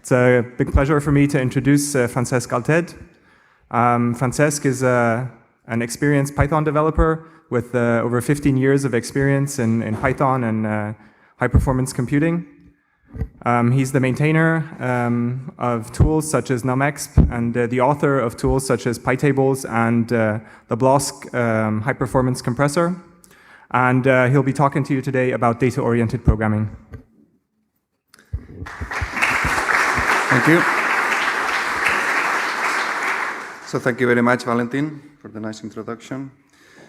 It's a big pleasure for me to introduce Francesc. Francesc is an experienced Python developer with over 15 years of experience in Python and high-performance computing. He's the maintainer of tools such as numexp and the author of tools such as pytables and the BLOSK high-performance compressor. And he'll be talking to you today about data-oriented programming. Thank you. So thank you very much, Valentin, for the nice introduction.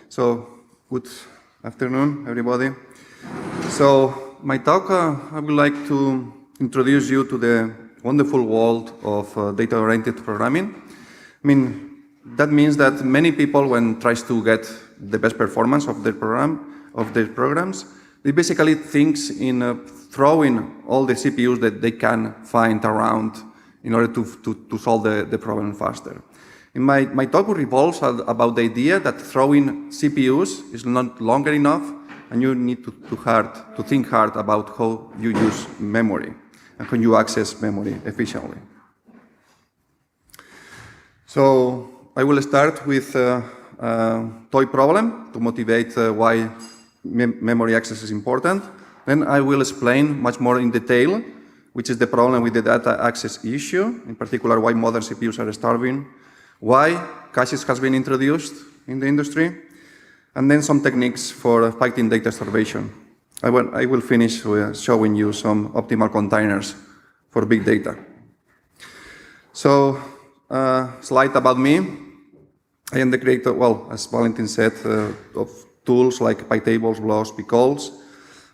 So good afternoon, everybody. So my talk, I would like to introduce you to the wonderful world of data-oriented programming. I mean, that means that many people, when tries to get the best performance of their programs, they basically think in throwing all the CPUs that they can find around in order to solve the problem faster. In my talk revolves about the idea that throwing CPUs is not longer enough, and you need to think hard about how you use memory and how you access memory efficiently. So I will start with a toy problem to motivate why memory access is important. Then I will explain much more in detail, which is the problem with the data access issue, in particular why modern CPUs are starving, why caches has been introduced in the industry, and then some techniques for fighting data starvation. I will finish with showing you some optimal containers for big data. So, slide about me. I am the creator, well, as Valentin said, of tools like pytables, BLOSK, picalls,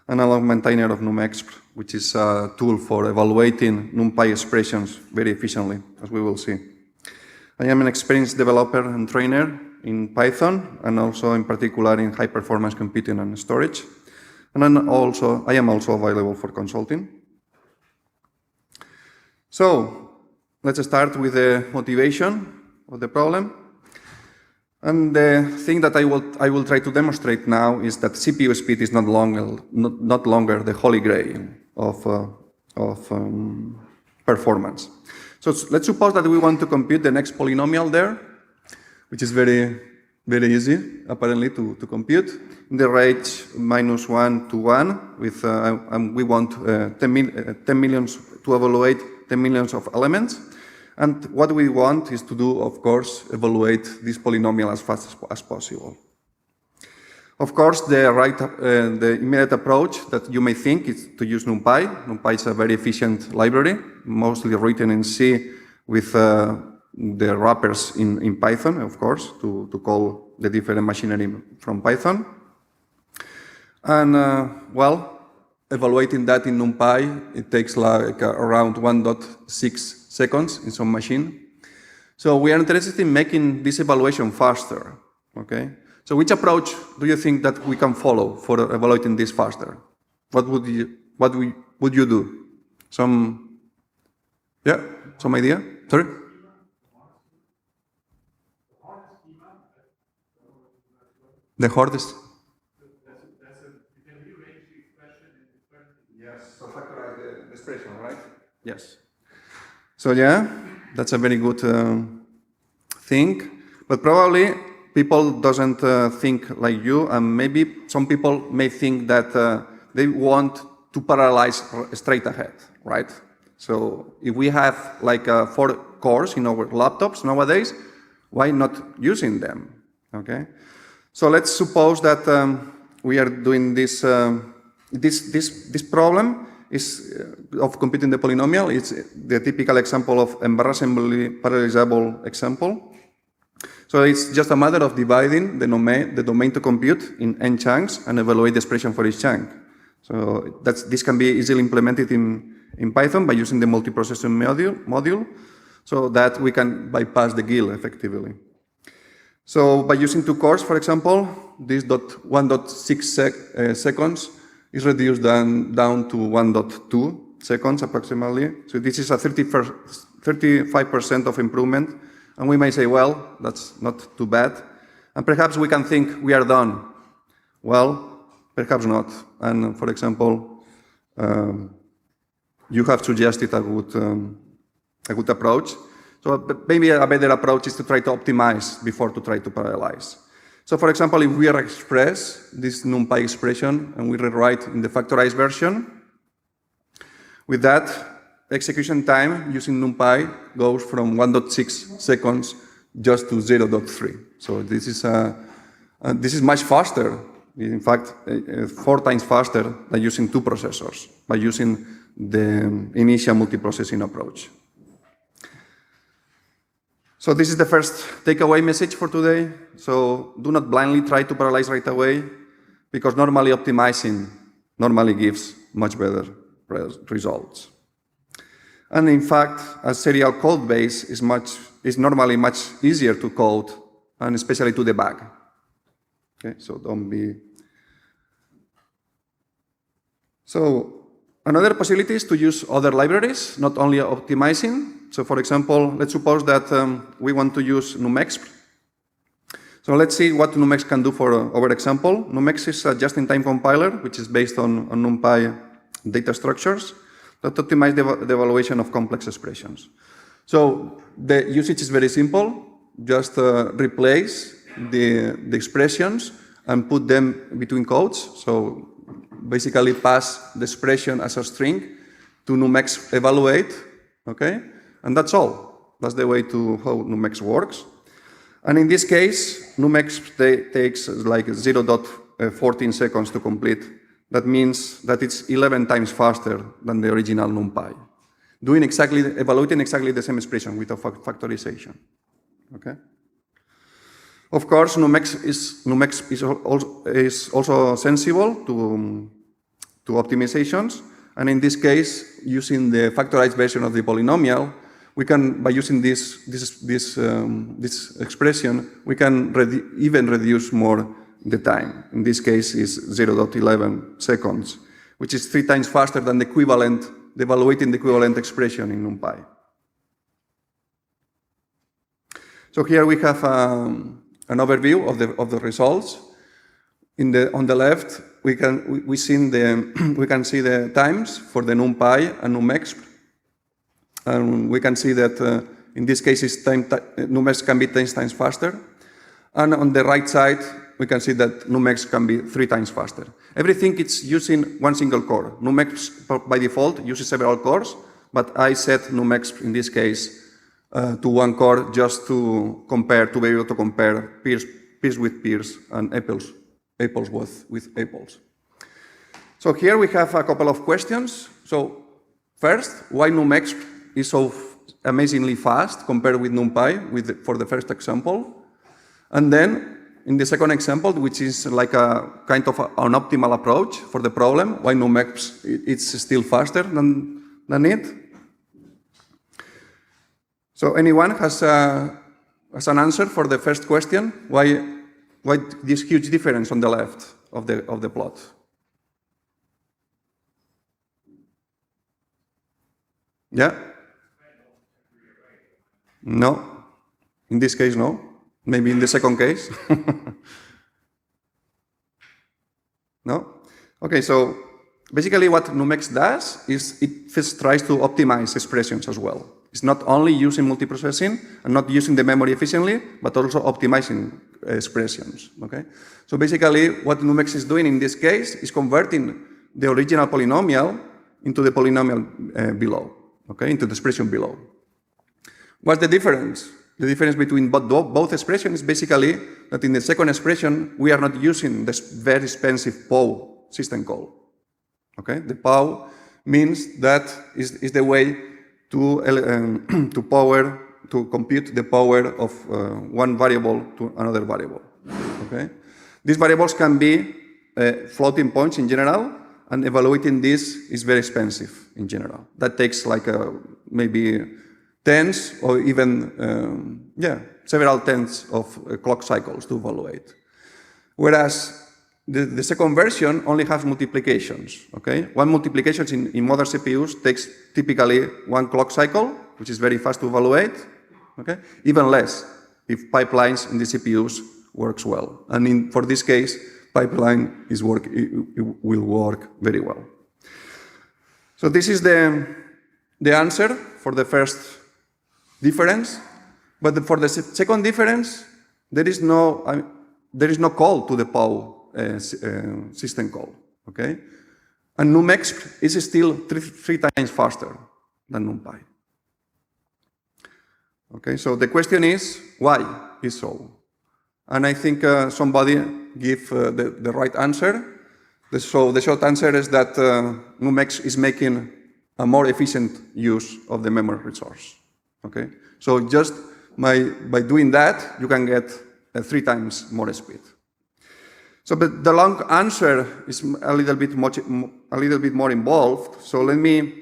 and I'm a maintainer of numexp, which is a tool for evaluating NumPy expressions very efficiently, as we will see. I am an experienced developer and trainer in Python, and also in particular in high-performance computing and storage. And I am also available for consulting. So, let's start with the motivation of the problem. And the thing that I will try to demonstrate now is that CPU speed is not longer the holy grail of performance. So let's suppose that we want to compute the next polynomial there, which is very, very easy, apparently, to compute, in the range -1 to 1, with, and we want 10 millions to evaluate 10 millions of elements. And what we want is to do, of course, evaluate this polynomial as fast as possible. Of course, the immediate approach that you may think is to use NumPy. NumPy is a very efficient library, mostly written in C with the wrappers in Python, of course, to call the different machinery from Python. And, well, evaluating that in NumPy, it takes like around 1.6 seconds in some machine. So we are interested in making this evaluation faster, okay? So which approach do you think that we can follow for evaluating this faster? What would you do? Some idea? Sorry? The hardest? Yes, so factorize the expression, right? Yes. So yeah, that's a very good thing, but probably people doesn't think like you, and maybe some people may think that they want to parallelize straight ahead, right? So if we have like 4 cores in our laptops nowadays, why not using them, okay? So let's suppose that we are doing this, this problem is of computing the polynomial. It's the typical example of embarrassingly parallelizable example. So it's just a matter of dividing the domain to compute in n chunks and evaluate the expression for each chunk. So this can be easily implemented in Python by using the multiprocessing module so that we can bypass the GIL effectively. So by using 2 cores, for example, this 1.6 seconds is reduced down to 1.2 seconds approximately. So this is a 35% of improvement. And we may say, well, that's not too bad. And perhaps we can think we are done. Well, perhaps not. And for example, you have suggested a good a good approach. So maybe a better approach is to try to optimize before to try to parallelize. So for example, if we express this NumPy expression and we rewrite in the factorized version, with that, execution time using NumPy goes from 1.6 seconds just to 0.3. So this is much faster. In fact, 4 times faster than using 2 processors by using the initial multiprocessing approach. So this is the first takeaway message for today. So do not blindly try to parallelize right away, because normally optimizing gives much better results. And in fact, a serial code base is normally much easier to code, and especially to debug. Okay, so don't be. So another possibility is to use other libraries, not only optimizing. So for example, let's suppose that we want to use NumExp. So let's see what NumExp can do for our example. NumExp is a just-in-time compiler, which is based on NumPy data structures that optimize the evaluation of complex expressions. So the usage is very simple. Just replace the expressions and put them between quotes. So basically pass the expression as a string to NumExp evaluate, okay? And that's all. That's the way to how NumExp works. And in this case, NumExp takes like 0.14 seconds to complete. That means that it's 11 times faster than the original NumPy, evaluating exactly the same expression without factorization. Okay. Of course, NumExp is also sensible to optimizations, and in this case, using the factorized version of the polynomial, we can, by using this expression, we can even reduce more the time. In this case, is 0.11 seconds, which is 3 times faster than the evaluating the equivalent expression in NumPy. So here we have an overview of the results. On the left, we can see the times for the NumPy and NumExp, and we can see that in this case, NumExp can be 10 times faster, and on the right side, we can see that NumExp can be 3 times faster. Everything is using one single core. NumExp by default uses several cores, but I set NumExp in this case to one core just to be able to compare peers with peers and apples with apples. So here we have a couple of questions. So first, why NumExp is so amazingly fast compared with NumPy for the first example? And then in the second example, which is like a kind of an optimal approach for the problem, why NumExp it's still faster than it? So anyone has an answer for the first question? Why this huge difference on the left of the plot? Yeah? No. In this case, no. Maybe in the second case. No? Okay, so basically what NumExp does is it first tries to optimize expressions as well. It's not only using multiprocessing and not using the memory efficiently, but also optimizing expressions. Okay? So basically what NumExp is doing in this case is converting the original polynomial into the polynomial below, okay? Into the expression below. What's the difference? The difference between both expressions is basically that in the second expression, we are not using this very expensive POW system call. Okay? The POW means that is the way to compute the power of one variable to another variable. Okay? These variables can be floating points in general, and evaluating this is very expensive in general. That takes like maybe tens or even, several tens of clock cycles to evaluate. Whereas the second version only has multiplications, okay? One multiplication in modern CPUs takes typically 1 clock cycle, which is very fast to evaluate, okay? Even less if pipelines in the CPUs works well. And for this case, pipeline will work very well. So this is the answer for the first difference. But for the second difference, there is no call to the POW system call. Okay, and numexp is still three times faster than NumPy. Okay, so the question is why is so? And I think somebody give the right answer. So the short answer is that numexp is making a more efficient use of the memory resource. Okay, so just by doing that, you can get 3 times more speed. So, but the long answer is a little bit more involved. So let me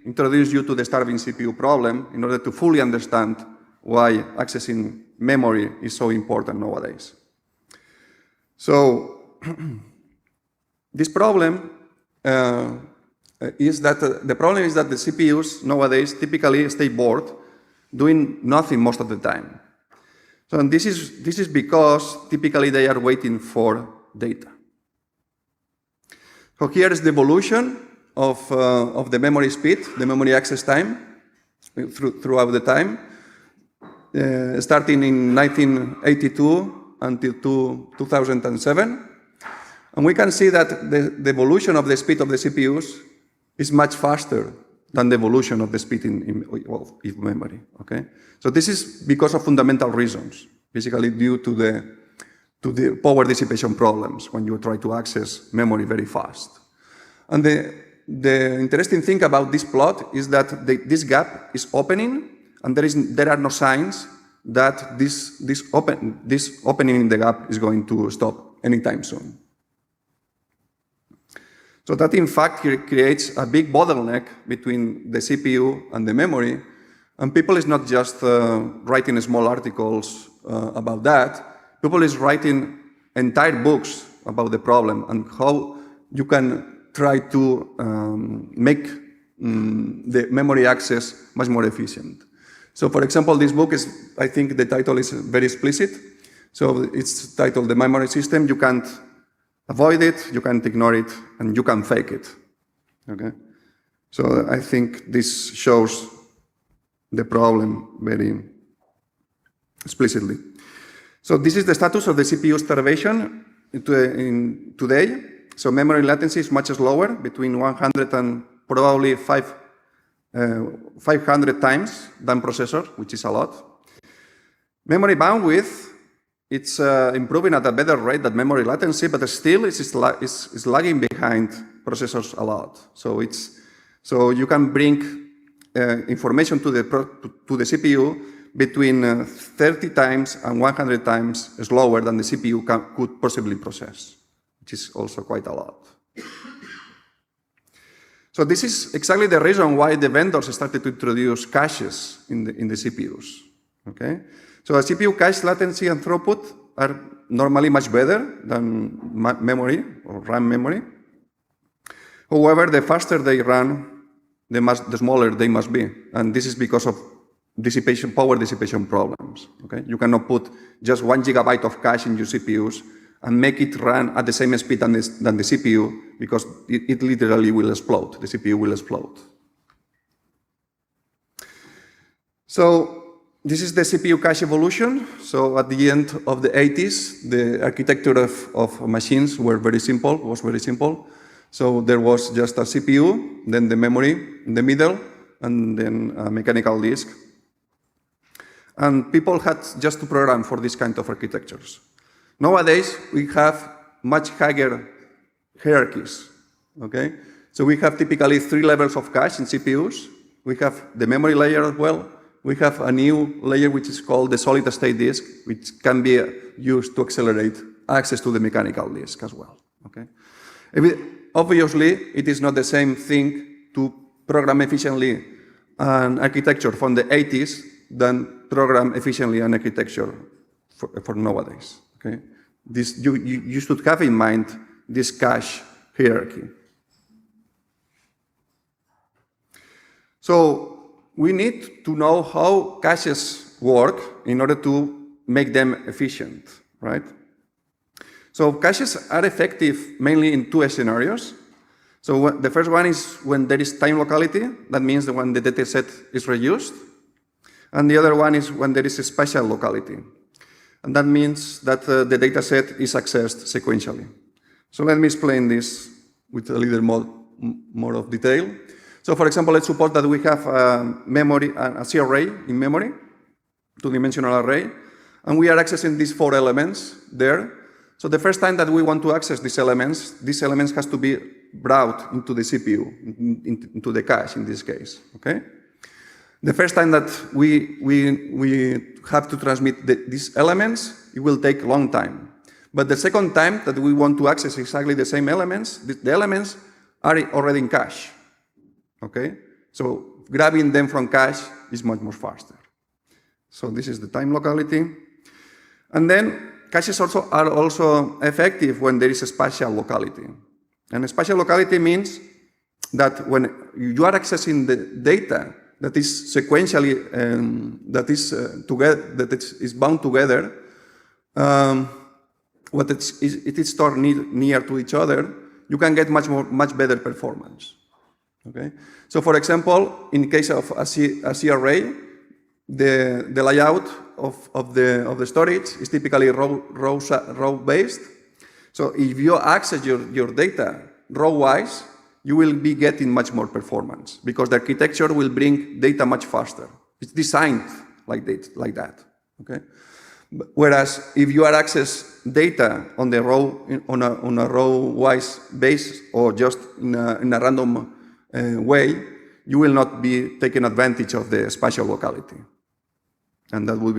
introduce you to the starving CPU problem in order to fully understand why accessing memory is so important nowadays. So this problem is that the CPUs nowadays typically stay bored, doing nothing most of the time. So and this is because typically they are waiting for data. So here is the evolution of the memory speed, the memory access time throughout the time, starting in 1982 until 2007. And we can see that the evolution of the speed of the CPUs is much faster than the evolution of the speed in memory. Okay, so this is because of fundamental reasons, basically due to the power dissipation problems when you try to access memory very fast. And the interesting thing about this plot is that this gap is opening, and there are no signs that this opening in the gap is going to stop anytime soon. So that in fact creates a big bottleneck between the CPU and the memory, and people is not just writing small articles about that. People is writing entire books about the problem and how you can try to make the memory access much more efficient. So for example, this book is, I think the title is very explicit. So it's titled The Memory System. You can't avoid it, you can't ignore it, and you can fake it. Okay? So I think this shows the problem very explicitly. So this is the status of the CPU starvation today. So memory latency is much slower, between 100 and probably 500 times than processor, which is a lot. Memory bandwidth, it's improving at a better rate than memory latency, but still it's lagging behind processors a lot. So you can bring information to the CPU between 30 times and 100 times slower than the CPU could possibly process, which is also quite a lot. So this is exactly the reason why the vendors started to introduce caches in the CPUs. Okay? So a CPU cache latency and throughput are normally much better than memory or RAM memory. However, the faster they run, the smaller they must be. And this is because of power dissipation problems. Okay? You cannot put just 1 gigabyte of cache in your CPUs and make it run at the same speed than the CPU, because it literally will explode. The CPU will explode. So this is the CPU cache evolution. So at the end of the 80s, the architecture of machines was very simple. So there was just a CPU, then the memory in the middle, and then a mechanical disk. And people had just to program for this kind of architectures. Nowadays, we have much higher hierarchies. Okay? So we have typically 3 levels of cache in CPUs. We have the memory layer as well. We have a new layer which is called the solid-state disk, which can be used to accelerate access to the mechanical disk as well. Okay? Obviously, it is not the same thing to program efficiently an architecture from the 80s than program efficiently an architecture for nowadays. Okay? You should have in mind this cache hierarchy. So we need to know how caches work in order to make them efficient, right? So caches are effective mainly in 2 scenarios. So the first one is when there is time locality. That means when the data set is reduced. And the other one is when there is a spatial locality. And that means that the data set is accessed sequentially. So let me explain this with a little more of detail. So for example, let's suppose that we have a C array in memory, two-dimensional array, and we are accessing these 4 elements there. So the first time that we want to access these elements has to be brought into the CPU, into the cache in this case, okay? The first time that we have to transmit these elements, it will take a long time. But the second time that we want to access exactly the same elements, the elements are already in cache, okay? So grabbing them from cache is much more faster. So this is the time locality. And then caches are also effective when there is a spatial locality. And a spatial locality means that when you are accessing the data that is sequentially, that is bound together, it is stored near to each other, you can get much better performance. Okay? So for example, in case of a C array, the layout of the storage is typically row-based. So if you access your data row-wise, you will be getting much more performance because the architecture will bring data much faster. It's designed like that. Okay? Whereas if you are access data on the row on a row-wise base or just in a random way, you will not be taking advantage of the spatial locality. And that will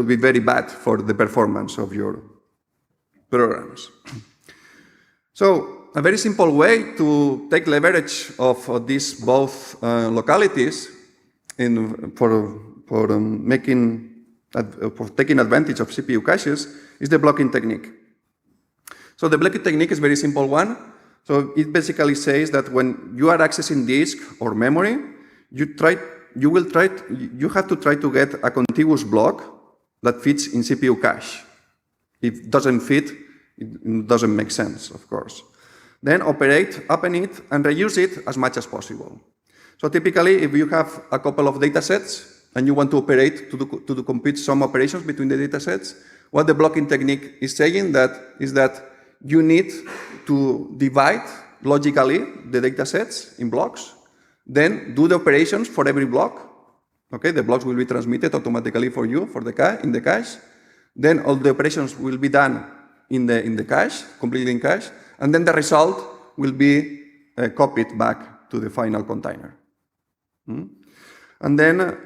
be very bad for the performance of your programs. So a very simple way to take leverage of these both localities for taking advantage of CPU caches is the blocking technique. So the blocking technique is a very simple one. So it basically says that when you are accessing disk or memory, you have to try to get a contiguous block that fits in CPU cache. If it doesn't fit, it doesn't make sense, of course. Then open it, and reuse it as much as possible. So typically, if you have a couple of data sets and you want to operate to compute some operations between the data sets, what the blocking technique is saying is that you need to divide logically the data sets in blocks, then do the operations for every block. Okay, the blocks will be transmitted automatically for you in the cache. Then all the operations will be done in the cache, completely in cache, and then the result will be copied back to the final container. And then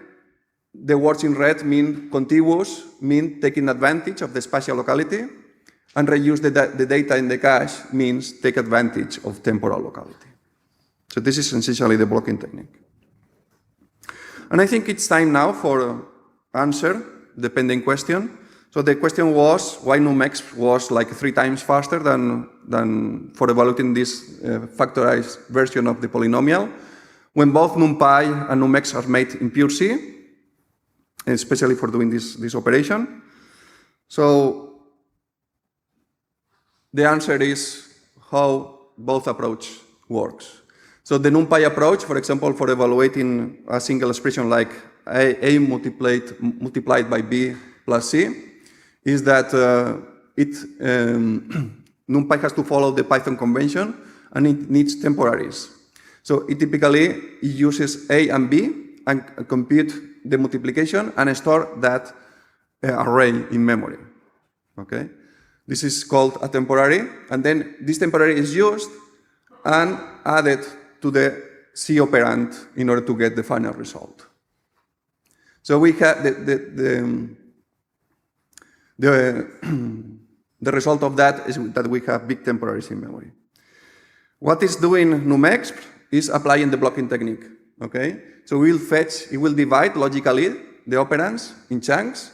the words in red mean contiguous, mean taking advantage of the spatial locality, and reuse the data in the cache means take advantage of temporal locality. So this is essentially the blocking technique. And I think it's time now for answer the pending question. So the question was why numExp was like 3 times faster than for evaluating this factorized version of the polynomial when both NumPy and numExp are made in pure C, especially for doing this operation. So the answer is how both approach works. So the NumPy approach, for example, for evaluating a single expression like A multiplied by B plus C, is that NumPy has to follow the Python convention and it needs temporaries. So it typically uses A and B and compute the multiplication and store that array in memory. Okay? This is called a temporary, and then this temporary is used and added to the C operand in order to get the final result. So we have the result of that is that we have big temporaries in memory. What is doing numExp is applying the blocking technique. Okay, so it will divide logically the operands in chunks.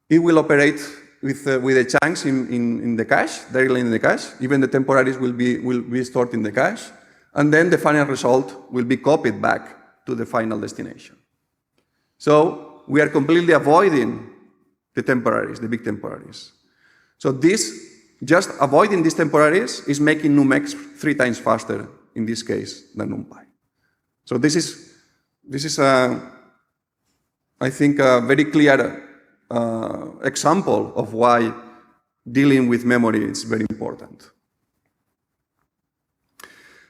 It will operate with the chunks in the cache, directly in the cache. Even the temporaries will be stored in the cache, and then the final result will be copied back to the final destination. So we are completely avoiding the temporaries, the big temporaries. So just avoiding these temporaries is making numExp 3 times faster in this case than NumPy. So this is I think, a very clear example of why dealing with memory is very important.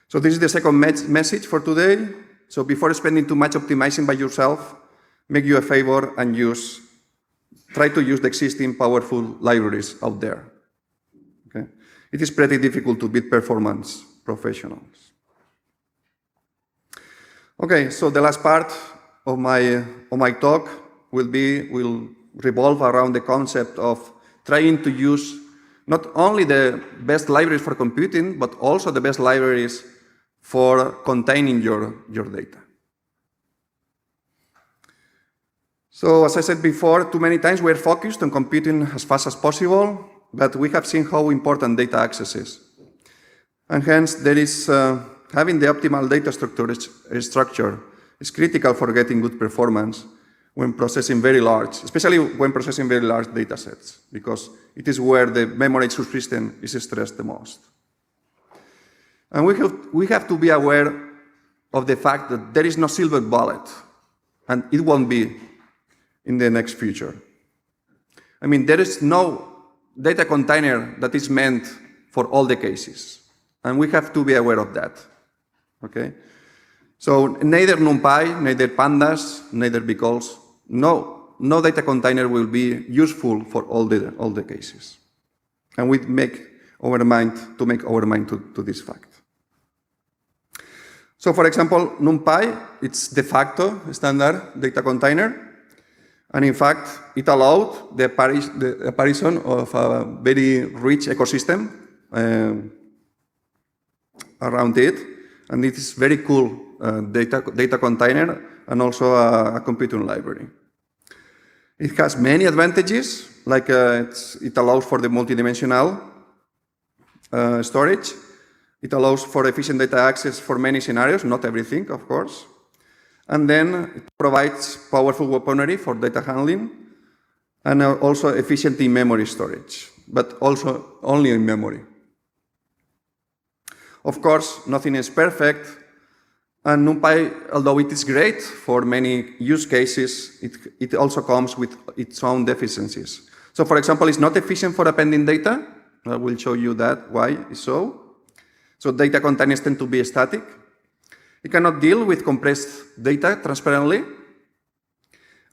So this is the second message for today. So before spending too much optimizing by yourself, make you a favor and try to use the existing powerful libraries out there. Okay? It is pretty difficult to beat performance professionals. Okay, so the last part of my talk will revolve around the concept of trying to use not only the best libraries for computing, but also the best libraries for containing your data. So as I said before, too many times we're focused on computing as fast as possible, but we have seen how important data access is. And hence, there is having the optimal data structure is critical for getting good performance when processing very large, especially when processing very large data sets, because it is where the memory subsystem is stressed the most. And we have to be aware of the fact that there is no silver bullet, and it won't be in the next future. I mean, there is no data container that is meant for all the cases, and we have to be aware of that, okay? So neither NumPy, neither pandas, neither bcalls, no data container will be useful for all the cases. And we make our mind to this fact. So for example, NumPy, it's de facto standard data container. And in fact, it allowed the apparition of a very rich ecosystem around it. And it is very cool data container and also a computing library. It has many advantages, like it allows for the multidimensional storage. It allows for efficient data access for many scenarios, not everything, of course. And then it provides powerful weaponry for data handling and also efficient in-memory storage, but also only in memory. Of course, nothing is perfect, and NumPy, although it is great for many use cases, it also comes with its own deficiencies. So for example, it's not efficient for appending data. I will show you that, why is so. So data containers tend to be static. It cannot deal with compressed data transparently,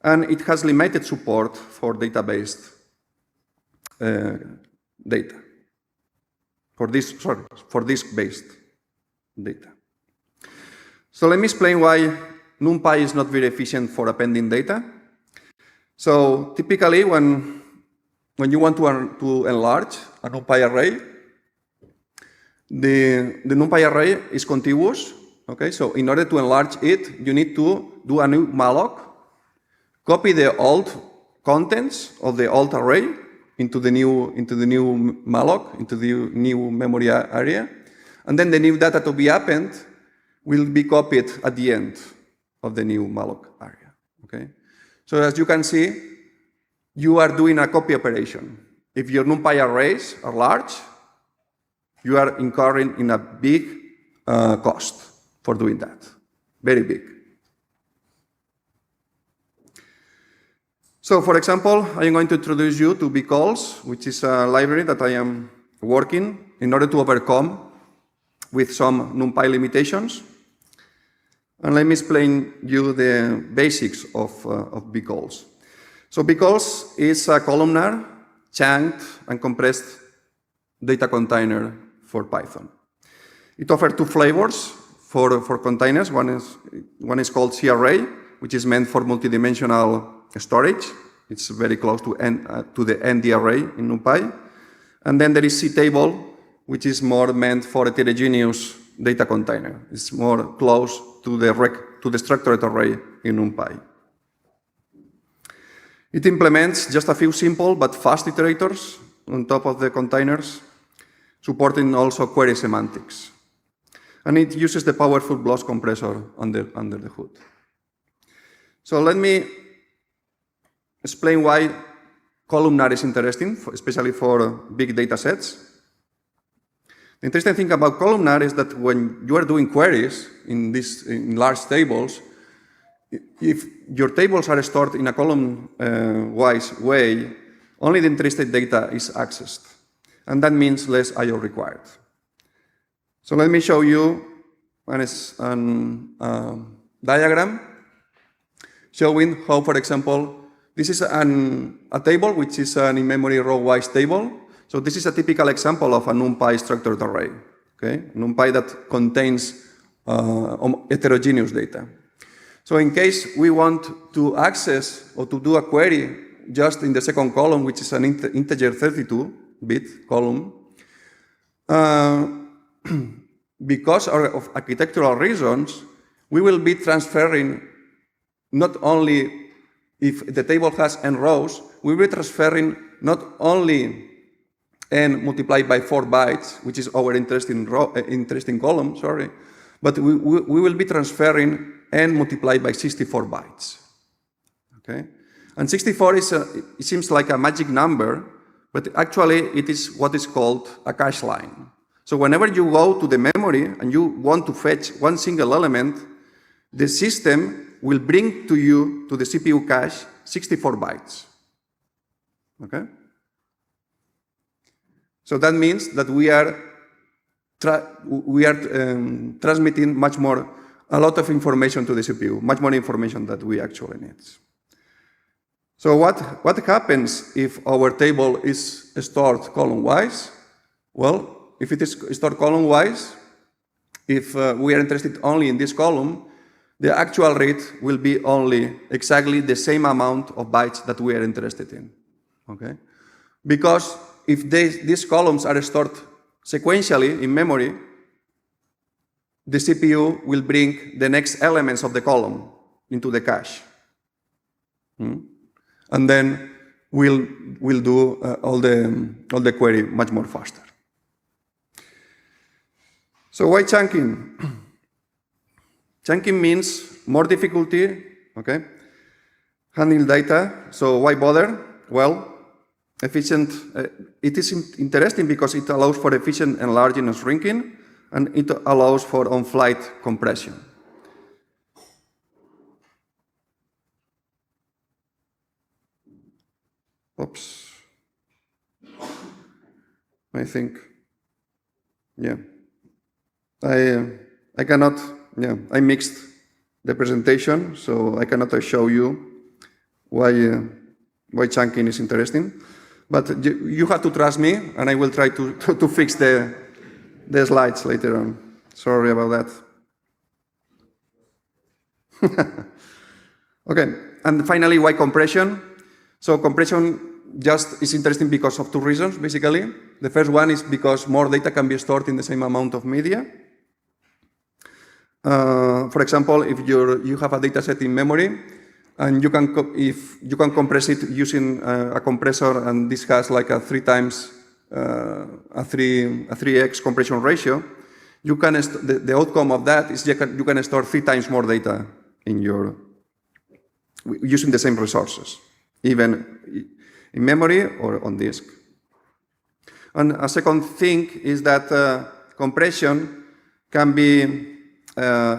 and it has limited support for data-based data. For disk-based data. So let me explain why NumPy is not very efficient for appending data. So typically, when you want to enlarge a NumPy array, the NumPy array is contiguous. Okay, so in order to enlarge it, you need to do a new malloc, copy the old contents of the old array into the new malloc, into the new memory area, and then the new data to be appended will be copied at the end of the new malloc area. Okay, so as you can see, you are doing a copy operation. If your NumPy arrays are large, you are incurring in a big cost for doing that, very big. So for example, I am going to introduce you to bcalls, which is a library that I am working in order to overcome with some NumPy limitations. And let me explain you the basics of bcalls. So bcalls is a columnar, chunked, and compressed data container for Python. It offers two flavors for containers. One is called CRA, which is meant for multidimensional storage. It's very close to the ND array in NumPy. And then there is CTable, which is more meant for heterogeneous data container. It's more close to the structured array in NumPy. It implements just a few simple but fast iterators on top of the containers, supporting also query semantics. And it uses the powerful BLOS compressor under the hood. So let me explain why columnar is interesting, especially for big data sets. The interesting thing about columnar is that when you are doing queries in large tables, if your tables are stored in a column-wise way, only the interested data is accessed. And that means less I/O required. So let me show you a diagram showing how, for example, this is a table which is an in-memory row-wise table. So this is a typical example of a NumPy structured array. Okay, NumPy that contains heterogeneous data. So in case we want to access or to do a query just in the second column, which is an integer 32-bit column, because of architectural reasons, we will be transferring not only if the table has n rows, we will be transferring not only n multiplied by 4 bytes, which is our interesting column, sorry, but we will be transferring n multiplied by 64 bytes. Okay? And 64 it seems like a magic number, but actually it is what is called a cache line. So whenever you go to the memory and you want to fetch one single element, the system will bring to you, to the CPU cache, 64 bytes. Okay? So that means that we are transmitting a lot of information to the CPU, much more information that we actually need. So what happens if our table is stored column-wise? Well, if it is stored column-wise, if we are interested only in this column, the actual read will be only exactly the same amount of bytes that we are interested in. Okay? Because if these columns are stored sequentially in memory, the CPU will bring the next elements of the column into the cache. And then we'll do all the query much more faster. So why chunking? Chunking means more difficulty, okay? Handling data, so why bother? Well, efficient, it is interesting because it allows for efficient enlarging and shrinking, and it allows for on-flight compression. Oops. I think, yeah. I cannot, I mixed the presentation, so I cannot show you why chunking is interesting. But you have to trust me, and I will try to fix the slides later on. Sorry about that. Okay, and finally, why compression? So compression just is interesting because of two reasons, basically. The first one is because more data can be stored in the same amount of media. For example, if you have a data set in memory, and if you can compress it using a compressor, and this has like a 3x compression ratio, you can the outcome of that is you can store 3 times more data in using the same resources, even in memory or on disk. And a second thing is that compression can be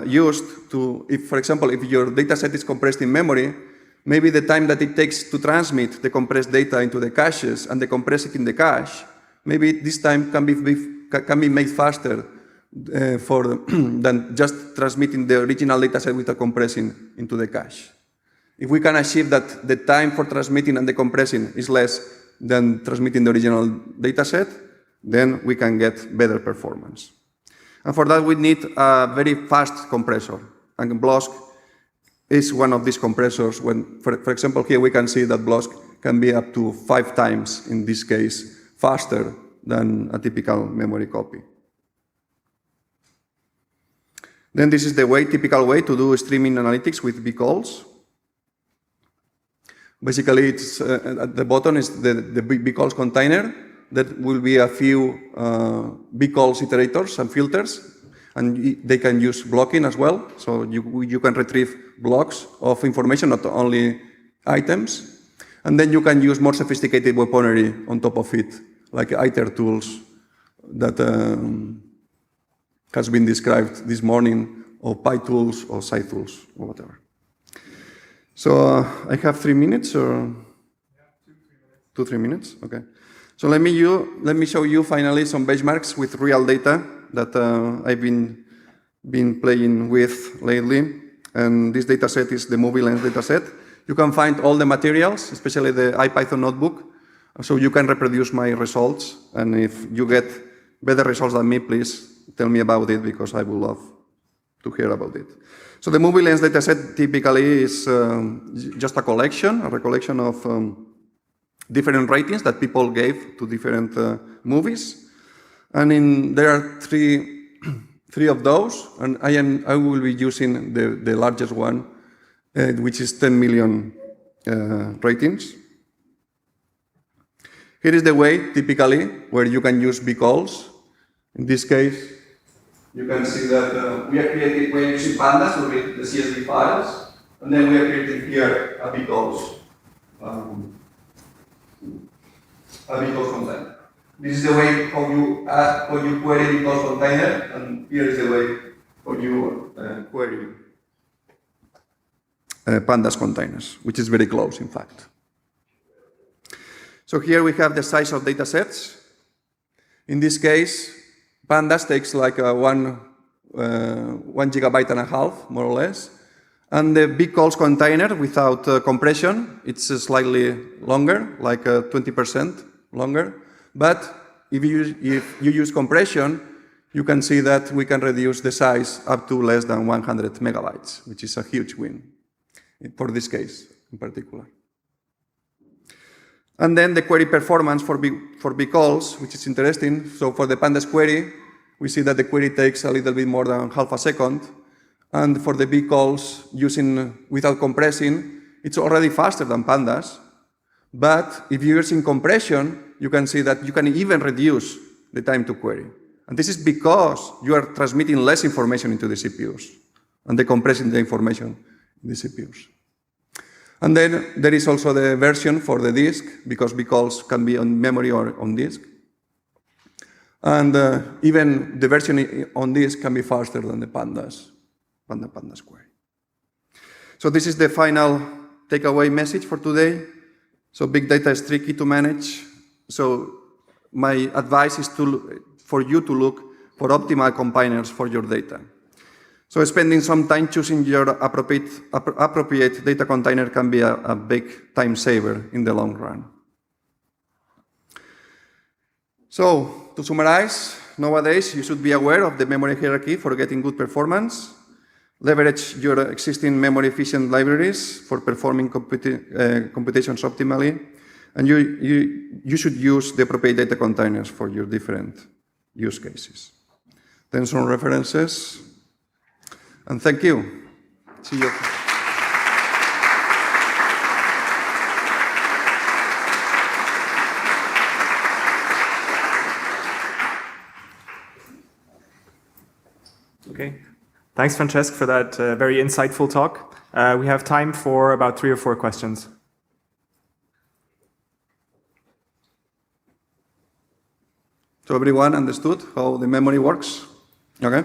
used to, for example, if your data set is compressed in memory, maybe the time that it takes to transmit the compressed data into the caches and decompress it in the cache, maybe this time can be made faster than just transmitting the original data set without compressing into the cache. If we can achieve that the time for transmitting and decompressing is less than transmitting the original data set, then we can get better performance. And for that, we need a very fast compressor. And BLOSK is one of these compressors. When, for example, here we can see that BLOSK can be up to 5 times, in this case, faster than a typical memory copy. Then this is the typical way to do streaming analytics with vCalls. Basically, it's at the bottom is the vCalls container. That will be a few vCalls iterators and filters, and they can use blocking as well. So you can retrieve blocks of information, not only items. And then you can use more sophisticated weaponry on top of it, like iter tools that has been described this morning, or PyTools or SciTools or whatever. So I have 3 minutes, or 2-3 minutes. Okay. So let me show you finally some benchmarks with real data that I've been playing with lately. And this data set is the movie lens data set. You can find all the materials, especially the IPython notebook, so you can reproduce my results. And if you get better results than me, please tell me about it, because I would love to hear about it. So the movie lens dataset typically is just a recollection of different ratings that people gave to different movies. And there are three of those, and I will be using the largest one, which is 10 million ratings. Here is the way, typically, where you can use bcalls. In this case, you can see that we're using pandas to read the CSV files, and then we are creating here a bcalls container. This is the way how you query bcalls container, and here is the way how you query pandas containers, which is very close, in fact. So here we have the size of data sets. In this case, pandas takes like 1.5 gigabytes, more or less. And the bcalls container without compression, it's slightly longer, like 20% longer. But if you use compression, you can see that we can reduce the size up to less than 100 megabytes, which is a huge win for this case in particular. And then the query performance for bcalls, which is interesting. So for the pandas query, we see that the query takes a little bit more than half a second. And for the bcalls without compressing, it's already faster than pandas. But if you're using compression, you can see that you can even reduce the time to query. And this is because you are transmitting less information into the CPUs and decompressing the information in the CPUs. And then there is also the version for the disk, because bcalls can be on memory or on disk. And even the version on disk can be faster than the pandas query. So this is the final takeaway message for today. So big data is tricky to manage. So my advice is for you to look for optimal combiners for your data. So spending some time choosing your appropriate data container can be a big time saver in the long run. So to summarize, nowadays you should be aware of the memory hierarchy for getting good performance. Leverage your existing memory efficient libraries for performing computations optimally. And you should use the appropriate data containers for your different use cases. Then some references. And thank you. See you. Okay. Thanks, Francesc, for that very insightful talk. We have time for about 3 or 4 questions. So everyone understood how the memory works? Okay?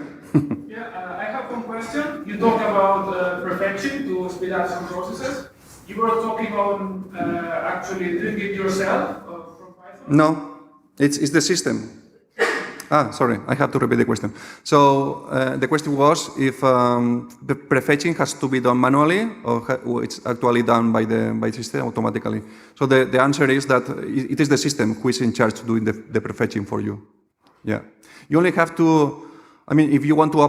Yeah, I have one question. You talked about perfection to speed up some processes. You were talking about actually doing it yourself from Python? No, it's the system. Sorry, I have to repeat the question. So the question was if the prefetching has to be done manually or it's actually done by the system automatically. So the answer is that it is the system who is in charge of doing the prefetching for you. Yeah, you only have to. I mean, if you want to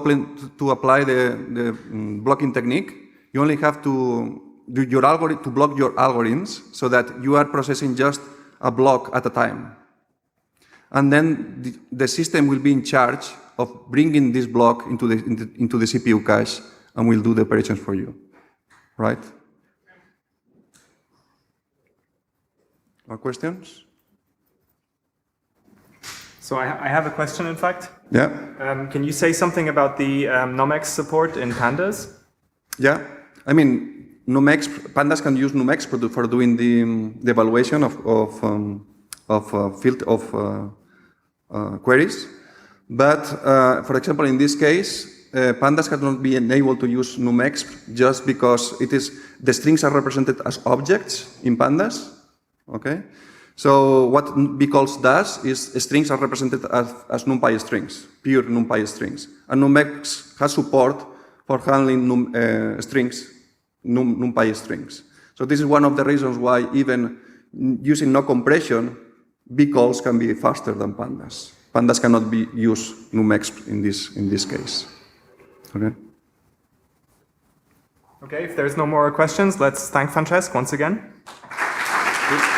apply the blocking technique, you only have to do your algorithm to block your algorithms so that you are processing just a block at a time. And then the system will be in charge of bringing this block into the CPU cache and will do the operations for you, right? More questions? So I have a question, in fact. Yeah. Can you say something about the NumX support in pandas? Yeah. I mean, pandas can use NumX for doing the evaluation of queries. But for example, in this case, pandas cannot be enabled to use numexp just because the strings are represented as objects in pandas. Okay, so what bcalls does is strings are represented as numpy strings, pure numpy strings, and numexp has support for handling numpy strings. So this is one of the reasons why even using no compression, bcalls can be faster than pandas. Pandas cannot use numexp in this case. Okay. Okay, if there's no more questions, let's thank Francesc once again. Good.